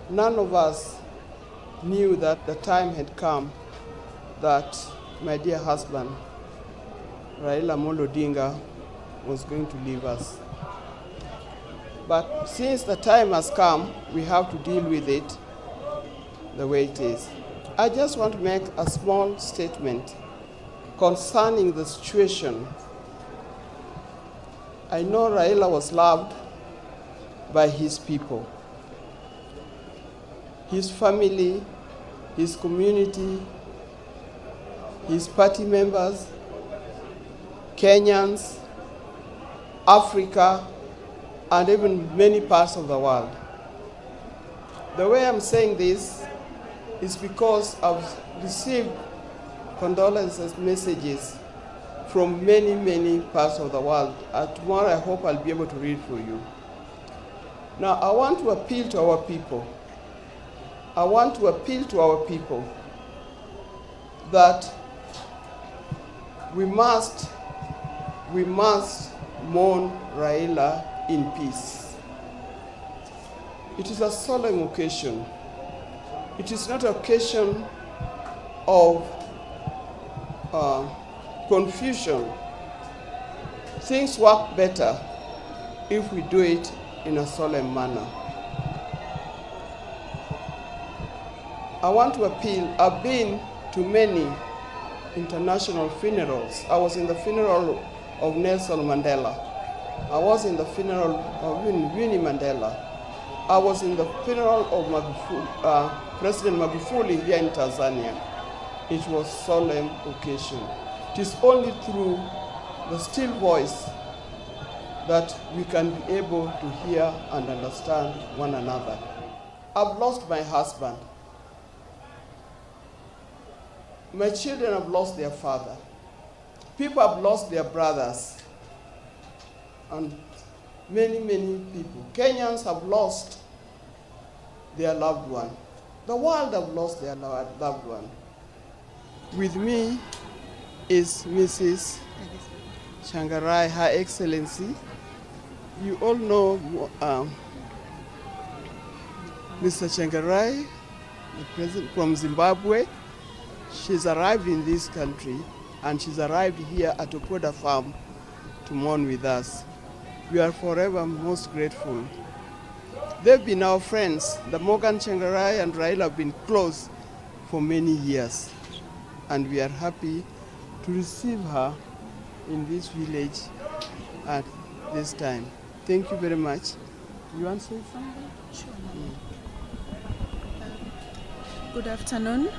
None of us knew that the time had come that my dear husband, Raila Amolo Odinga, was going to leave us. But since the time has come, we have to deal with it the way it is. I just want to make a small statement concerning the situation. I know Raila was loved by his people, his family, his community, his party members, Kenyans, Africa, and even many parts of the world. The way I'm saying this is because I've received condolences messages from many, many parts of the world. Tomorrow I hope I'll be able to read for you. Now I want to appeal to our people. I want to appeal to our people that we must mourn Raila in peace. It is a solemn occasion. It is not an occasion of confusion. Things work better if we do it in a solemn manner. I want to appeal. I've been to many international funerals. I was in the funeral of Nelson Mandela. I was in the funeral of Winnie Mandela. I was in the funeral of President Magufuli here in Tanzania. It was a solemn occasion. It is only through the still voice that we can be able to hear and understand one another. I've lost my husband. My children have lost their father. People have lost their brothers. And many, many people. Kenyans have lost their loved one. The world have lost their loved one. With me is Mrs. Changarai, Her Excellency. You all know Mr. Changarai, the president from Zimbabwe. She's arrived in this country and she's arrived here at Opoda Farm to mourn with us. We are forever most grateful. They've been our friends. The Morgan Changarai and Raila have been close for many years. And we are happy to receive her in this village at this time. Thank you very much. You want to say something? Sure. Good afternoon.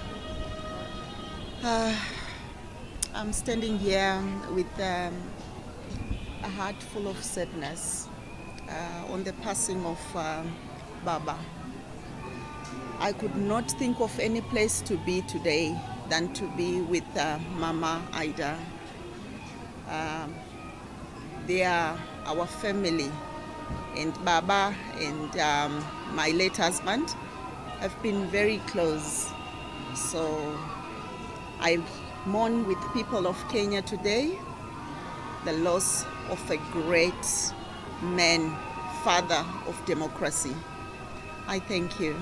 I'm standing here with a heart full of sadness on the passing of Baba. I could not think of any place to be today than to be with Mama Ida. They are our family, and Baba and my late husband have been very close. So I mourn with people of Kenya today the loss of a great man, father of democracy. I thank you.